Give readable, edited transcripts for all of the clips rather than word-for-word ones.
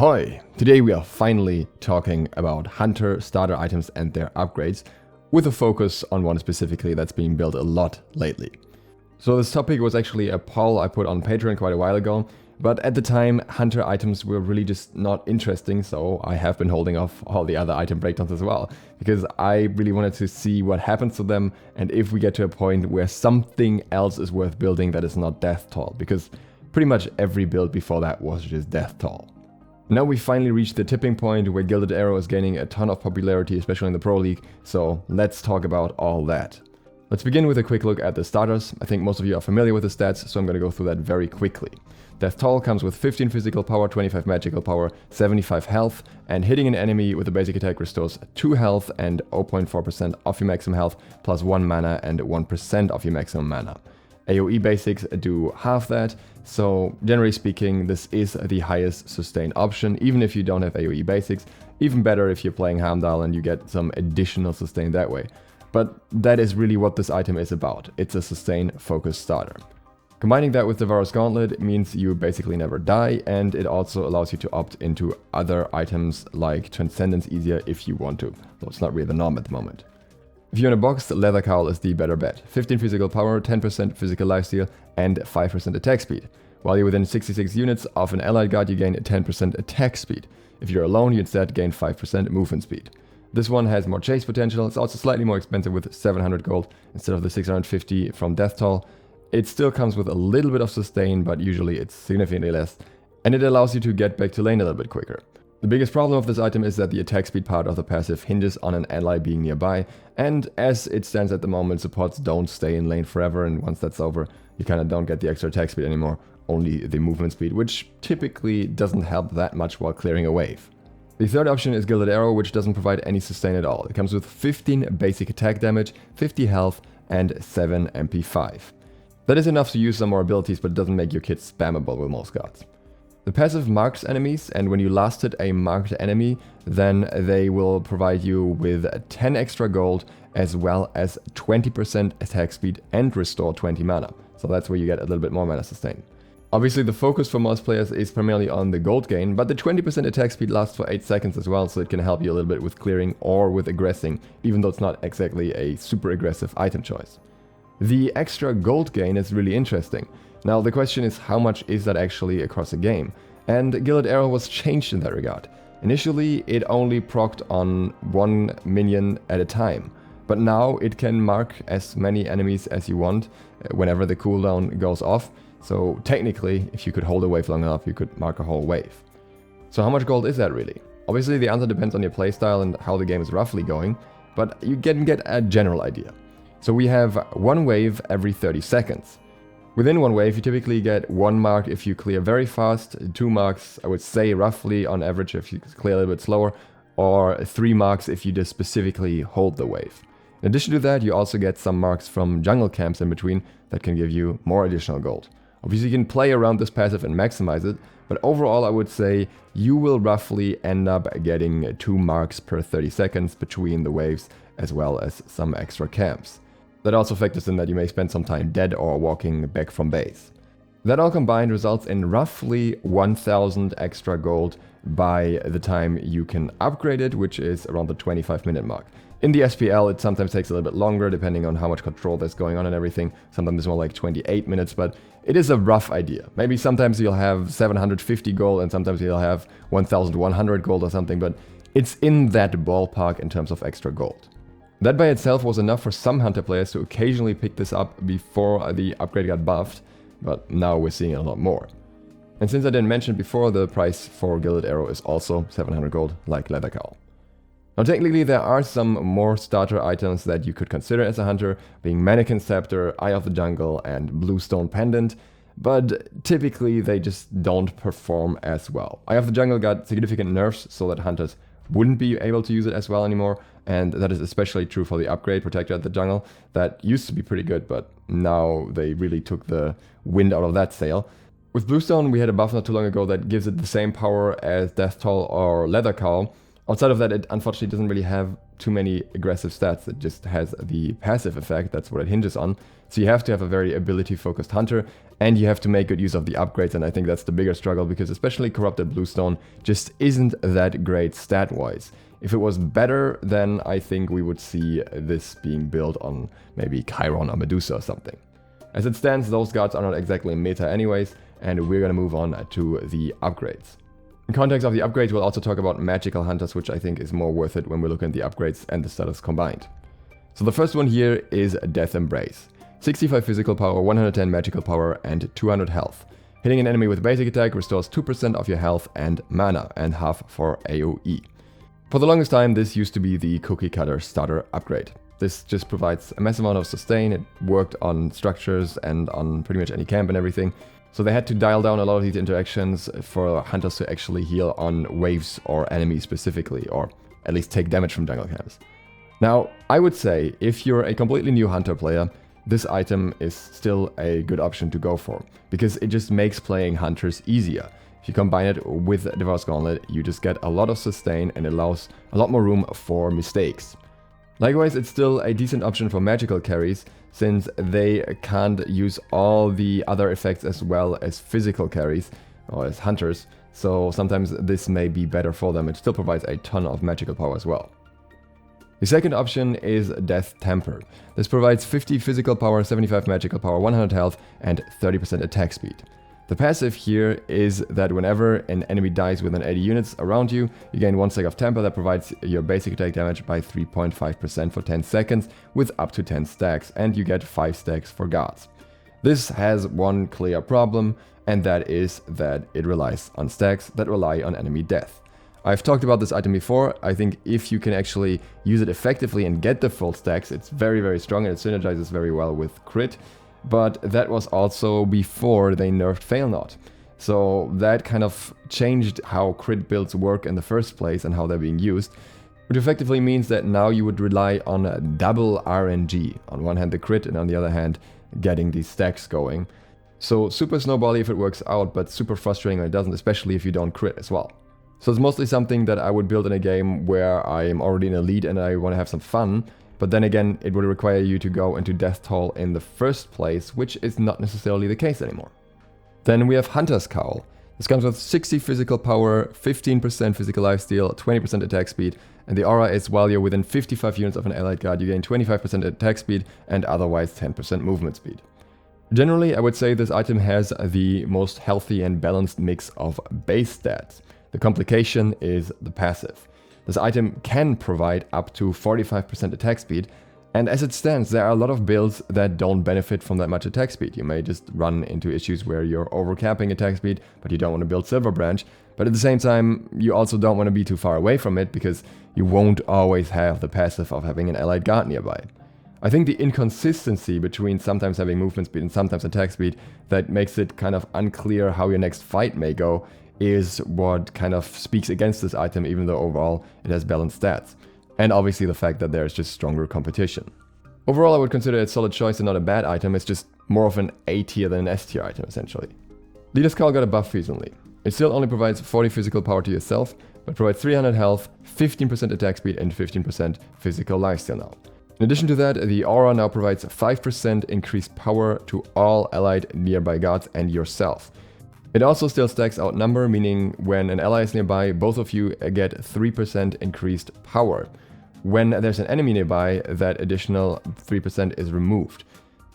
Ahoy! Today we are finally talking about Hunter starter items and their upgrades, with a focus on one specifically that's being built a lot lately. So this topic was actually a poll I put on Patreon quite a while ago, but at the time Hunter items were really just not interesting, so I have been holding off all the other item breakdowns as well, because I really wanted to see what happens to them and if we get to a point where something else is worth building that is not death toll, because pretty much every build before that was just death toll. Now we finally reached the tipping point where Gilded Arrow is gaining a ton of popularity, especially in the Pro League, so let's talk about all that. Let's begin with a quick look at the starters. I think most of you are familiar with the stats, so I'm going to go through that very quickly. Death Toll comes with 15 physical power, 25 magical power, 75 health, and hitting an enemy with a basic attack restores 2 health and 0.4% of your maximum health, plus 1 mana and 1% of your maximum mana. AoE basics do half that, so generally speaking this is the highest sustain option, even if you don't have AoE basics. Even better if you're playing Heimdall and you get some additional sustain that way. But that is really what this item is about. It's a sustain focused starter. Combining that with the Varus Gauntlet means you basically never die, and it also allows you to opt into other items like Transcendence easier if you want to, though it's not really the norm at the moment. If you're in a box, Leather Cowl is the better bet. 15 physical power, 10% physical lifesteal, and 5% attack speed. While you're within 66 units of an allied guard, you gain 10% attack speed. If you're alone, you instead gain 5% movement speed. This one has more chase potential. It's also slightly more expensive with 700 gold instead of the 650 from Death Toll. It still comes with a little bit of sustain, but usually it's significantly less, and it allows you to get back to lane a little bit quicker. The biggest problem of this item is that the attack speed part of the passive hinges on an ally being nearby, and as it stands at the moment, supports don't stay in lane forever, and once that's over, you kinda don't get the extra attack speed anymore, only the movement speed, which typically doesn't help that much while clearing a wave. The third option is Gilded Arrow, which doesn't provide any sustain at all. It comes with 15 basic attack damage, 50 health, and 7 MP5. That is enough to use some more abilities, but it doesn't make your kit spammable with most cards. The passive marks enemies, and when you last hit a marked enemy, then they will provide you with 10 extra gold, as well as 20% attack speed and restore 20 mana. So that's where you get a little bit more mana sustain. Obviously the focus for most players is primarily on the gold gain, but the 20% attack speed lasts for 8 seconds as well, so it can help you a little bit with clearing or with aggressing, even though it's not exactly a super aggressive item choice. The extra gold gain is really interesting. Now the question is, how much is that actually across a game? And Gilded Arrow was changed in that regard. Initially it only procced on 1 minion at a time, but now it can mark as many enemies as you want whenever the cooldown goes off. So technically, if you could hold a wave long enough, you could mark a whole wave. So how much gold is that really? Obviously the answer depends on your playstyle and how the game is roughly going, but you can get a general idea. So we have 1 wave every 30 seconds. Within 1 wave, you typically get 1 mark if you clear very fast, 2 marks, I would say roughly on average if you clear a little bit slower, or 3 marks if you just specifically hold the wave. In addition to that, you also get some marks from jungle camps in between that can give you more additional gold. Obviously you can play around this passive and maximize it, but overall I would say you will roughly end up getting 2 marks per 30 seconds between the waves, as well as some extra camps. That also factors in that you may spend some time dead or walking back from base. That all combined results in roughly 1000 extra gold by the time you can upgrade it, which is around the 25-minute mark. In the SPL it sometimes takes a little bit longer depending on how much control there's going on and everything. Sometimes it's more like 28 minutes, but it is a rough idea. Maybe sometimes you'll have 750 gold and sometimes you'll have 1100 gold or something, but it's in that ballpark in terms of extra gold. That by itself was enough for some Hunter players to occasionally pick this up before the upgrade got buffed, but now we're seeing a lot more. And since I didn't mention before, the price for Gilded Arrow is also 700 gold, like Leather Cowl. Now technically there are some more starter items that you could consider as a Hunter, being Mannequin Scepter, Eye of the Jungle, and Bluestone Pendant, but typically they just don't perform as well. Eye of the Jungle got significant nerfs so that Hunters wouldn't be able to use it as well anymore, and that is especially true for the upgrade Protector at the Jungle. That used to be pretty good, but now they really took the wind out of that sail. With Bluestone we had a buff not too long ago that gives it the same power as Death Toll or Leather Cowl, Outside of that, it unfortunately doesn't really have too many aggressive stats. It just has the passive effect, that's what it hinges on. So you have to have a very ability-focused hunter, and you have to make good use of the upgrades, and I think that's the bigger struggle, because especially Corrupted Bluestone just isn't that great stat-wise. If it was better, then I think we would see this being built on maybe Chiron or Medusa or something. As it stands, those guards are not exactly meta anyways, and we're gonna move on to the upgrades. In context of the upgrades, we'll also talk about magical hunters, which I think is more worth it when we look at the upgrades and the status combined. So the first one here is Death Embrace. 65 physical power, 110 magical power, and 200 health. Hitting an enemy with basic attack restores 2% of your health and mana, and half for AoE. For the longest time, this used to be the cookie cutter starter upgrade. This just provides a massive amount of sustain. It worked on structures and on pretty much any camp and everything. So they had to dial down a lot of these interactions for hunters to actually heal on waves or enemies specifically, or at least take damage from jungle camps. Now, I would say if you're a completely new hunter player, this item is still a good option to go for, because it just makes playing hunters easier. If you combine it with Devour's Gauntlet, you just get a lot of sustain and it allows a lot more room for mistakes. Likewise, it's still a decent option for magical carries, since they can't use all the other effects as well as physical carries, or as hunters, so sometimes this may be better for them. It still provides a ton of magical power as well. The second option is Death Temper. This provides 50 physical power, 75 magical power, 100 health, and 30% attack speed. The passive here is that whenever an enemy dies within 80 units around you, you gain 1 stack of Temper that provides your basic attack damage by 3.5% for 10 seconds with up to 10 stacks, and you get 5 stacks for guards. This has one clear problem, and that is that it relies on stacks that rely on enemy death. I've talked about this item before. I think if you can actually use it effectively and get the full stacks, it's very, very strong and it synergizes very well with crit. But that was also before they nerfed Fail Not. So that kind of changed how crit builds work in the first place and how they're being used, which effectively means that now you would rely on double RNG. On one hand the crit, and on the other hand getting these stacks going. So super snowbally if it works out, but super frustrating when it doesn't, especially if you don't crit as well. So it's mostly something that I would build in a game where I am already in a lead and I want to have some fun. But then again, it would require you to go into Death Toll in the first place, which is not necessarily the case anymore. Then we have Hunter's Cowl. This comes with 60 physical power, 15% physical lifesteal, 20% attack speed, and the aura is while you're within 55 units of an allied guard, you gain 25% attack speed and otherwise 10% movement speed. Generally, I would say this item has the most healthy and balanced mix of base stats. The complication is the passive. This item can provide up to 45% attack speed, and as it stands, there are a lot of builds that don't benefit from that much attack speed. You may just run into issues where you're overcapping attack speed, but you don't want to build Silver Branch. But at the same time, you also don't want to be too far away from it, because you won't always have the passive of having an allied guard nearby. I think the inconsistency between sometimes having movement speed and sometimes attack speed that makes it kind of unclear how your next fight may go is what kind of speaks against this item, even though overall it has balanced stats. And obviously the fact that there's just stronger competition. Overall, I would consider it a solid choice and not a bad item. It's just more of an A tier than an S tier item, essentially. Leader's Cowl got a buff recently. It still only provides 40 physical power to yourself, but provides 300 health, 15% attack speed, and 15% physical lifesteal now. In addition to that, the aura now provides 5% increased power to all allied nearby guards and yourself. It also still stacks Outnumber, meaning when an ally is nearby, both of you get 3% increased power. When there's an enemy nearby, that additional 3% is removed.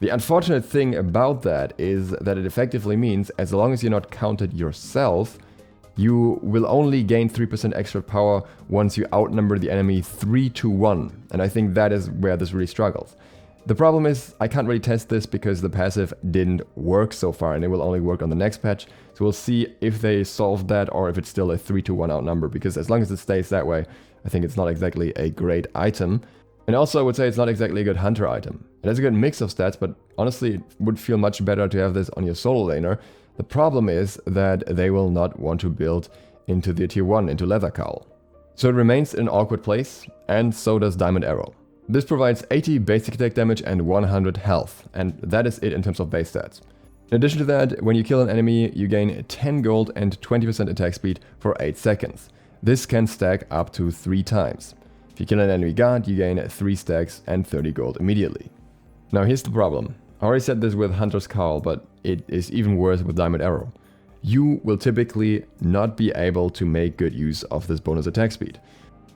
The unfortunate thing about that is that it effectively means as long as you're not counted yourself, you will only gain 3% extra power once you outnumber the enemy 3-1, and I think that is where this really struggles. The problem is, I can't really test this because the passive didn't work so far, and it will only work on the next patch. So we'll see if they solve that or if it's still a 3-1 outnumber, because as long as it stays that way, I think it's not exactly a great item. And also I would say it's not exactly a good hunter item. It has a good mix of stats, but honestly it would feel much better to have this on your solo laner. The problem is that they will not want to build into the tier 1, into Leather Cowl. So it remains in an awkward place, and so does Diamond Arrow. This provides 80 basic attack damage and 100 health, and that is it in terms of base stats. In addition to that, when you kill an enemy, you gain 10 gold and 20% attack speed for 8 seconds. This can stack up to 3 times. If you kill an enemy guard, you gain 3 stacks and 30 gold immediately. Now here's the problem. I already said this with Hunter's Cowl, but it is even worse with Diamond Arrow. You will typically not be able to make good use of this bonus attack speed.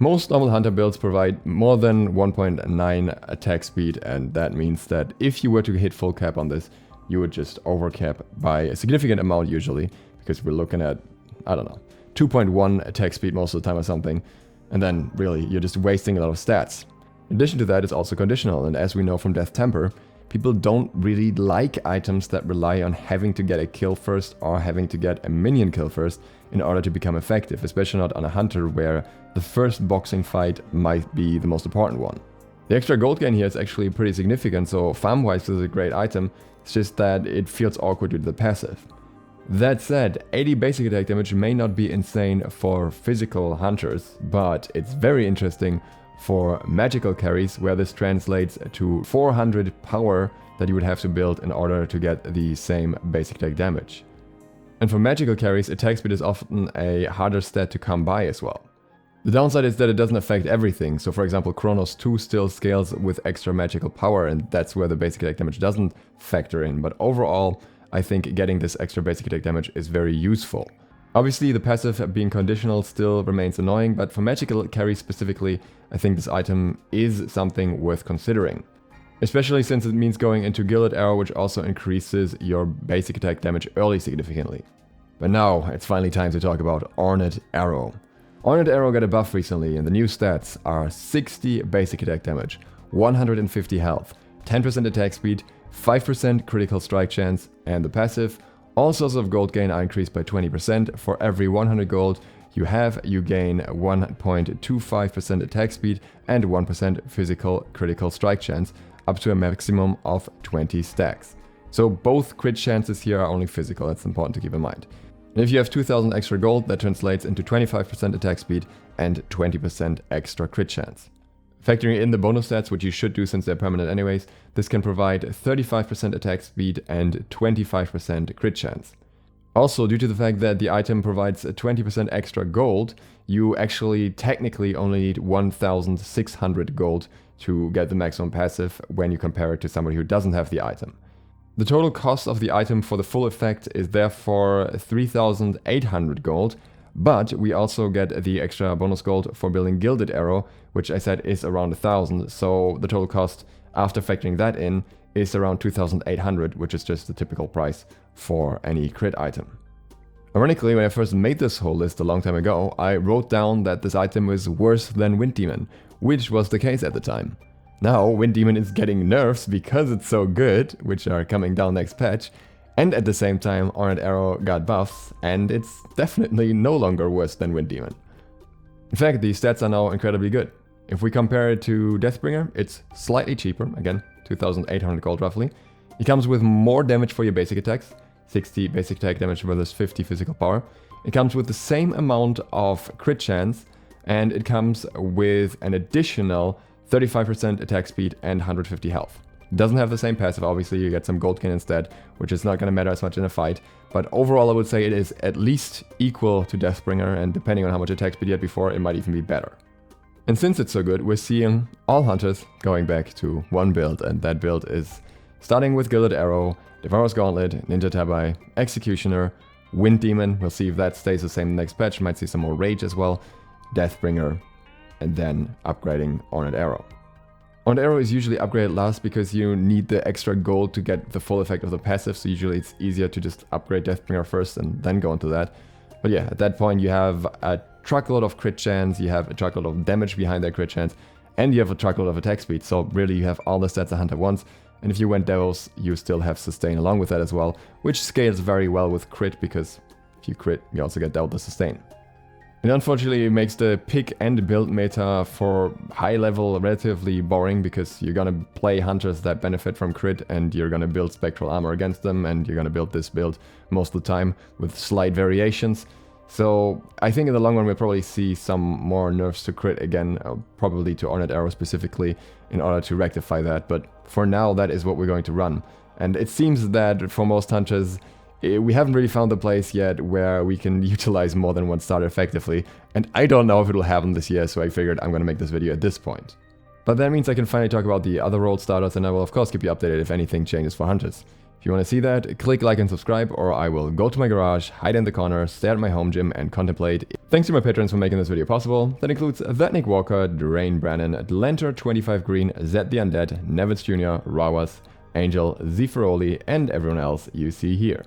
Most normal Hunter builds provide more than 1.9 attack speed, and that means that if you were to hit full cap on this, you would just overcap by a significant amount usually, because we're looking at, I don't know, 2.1 attack speed most of the time or something, and then really you're just wasting a lot of stats. In addition to that, it's also conditional, and as we know from Death Temper, people don't really like items that rely on having to get a kill first or having to get a minion kill first in order to become effective, especially not on a Hunter where the first boxing fight might be the most important one. The extra gold gain here is actually pretty significant, so farm-wise this is a great item, it's just that it feels awkward due to the passive. That said, 80 basic attack damage may not be insane for physical Hunters, but it's very interesting for magical carries, where this translates to 400 power that you would have to build in order to get the same basic attack damage. And for magical carries, attack speed is often a harder stat to come by as well. The downside is that it doesn't affect everything, so for example Chronos 2 still scales with extra magical power, and that's where the basic attack damage doesn't factor in, but overall I think getting this extra basic attack damage is very useful. Obviously the passive being conditional still remains annoying, but for magical carries specifically, I think this item is something worth considering. Especially since it means going into Gilded Arrow, which also increases your basic attack damage early significantly. But now it's finally time to talk about Ornate Arrow. Ornate Arrow got a buff recently, and the new stats are 60 basic attack damage, 150 health, 10% attack speed, 5% critical strike chance, and the passive. All sources of gold gain are increased by 20%. For every 100 gold you have, you gain 1.25% attack speed and 1% physical critical strike chance, up to a maximum of 20 stacks. So both crit chances here are only physical, that's important to keep in mind. And if you have 2000 extra gold, that translates into 25% attack speed and 20% extra crit chance. Factoring in the bonus stats, which you should do since they're permanent anyways, this can provide 35% attack speed and 25% crit chance. Also, due to the fact that the item provides 20% extra gold, you actually technically only need 1600 gold to get the maximum passive when you compare it to somebody who doesn't have the item. The total cost of the item for the full effect is therefore 3800 gold, but we also get the extra bonus gold for building Gilded Arrow, which I said is around 1000, so the total cost after factoring that in is around 2800, which is just the typical price for any crit item. Ironically, when I first made this whole list a long time ago, I wrote down that this item was worse than Wind Demon, which was the case at the time. Now, Wind Demon is getting nerfs because it's so good, which are coming down next patch, and at the same time Ornate Arrow got buffs, and it's definitely no longer worse than Wind Demon. In fact, the stats are now incredibly good. If we compare it to Deathbringer, it's slightly cheaper, again 2800 gold roughly. It comes with more damage for your basic attacks, 60 basic attack damage versus 50 physical power. It comes with the same amount of crit chance, and it comes with an additional 35% attack speed and 150 health. It doesn't have the same passive, obviously you get some gold gain instead, which is not going to matter as much in a fight, but overall I would say it is at least equal to Deathbringer, and depending on how much attack speed you had before, it might even be better. And since it's so good, we're seeing all hunters going back to one build, and that build is starting with Gilded Arrow, Devourer's Gauntlet, Ninja Tabai, Executioner, Wind Demon, we'll see if that stays the same next patch, might see some more Rage as well, Deathbringer, and then upgrading Ornate Arrow. Ornate Arrow is usually upgraded last because you need the extra gold to get the full effect of the passive, so usually it's easier to just upgrade Deathbringer first and then go into that. But yeah, at that point you have a truckload of crit chance, you have a truckload of damage behind that crit chance, and you have a truckload of attack speed, so really you have all the stats a hunter wants. And if you went Devils, you still have Sustain along with that as well, which scales very well with crit, because if you crit, you also get double the Sustain. It unfortunately makes the pick and build meta for high level relatively boring, because you're gonna play hunters that benefit from crit, and you're gonna build spectral armor against them, and you're gonna build this build most of the time with slight variations. So I think in the long run we'll probably see some more nerfs to crit again, probably to Ornate Arrow specifically, in order to rectify that, but for now that is what we're going to run. And it seems that for most hunters, We haven't really found the place yet where we can utilize more than one starter effectively, and I don't know if it will happen this year, so I figured I'm gonna make this video at this point. But that means I can finally talk about the other rolled starters, and I will of course keep you updated if anything changes for hunters. If you want to see that, click like and subscribe, or I will go to my garage, hide in the corner, stare at my home gym and contemplate. Thanks to my patrons for making this video possible. That includes Vetnik Walker, Drain Brannon, Lenter 25 Green, Zed the Undead, Nevitz Jr., Rawas, Angel, Zifaroli, and everyone else you see here.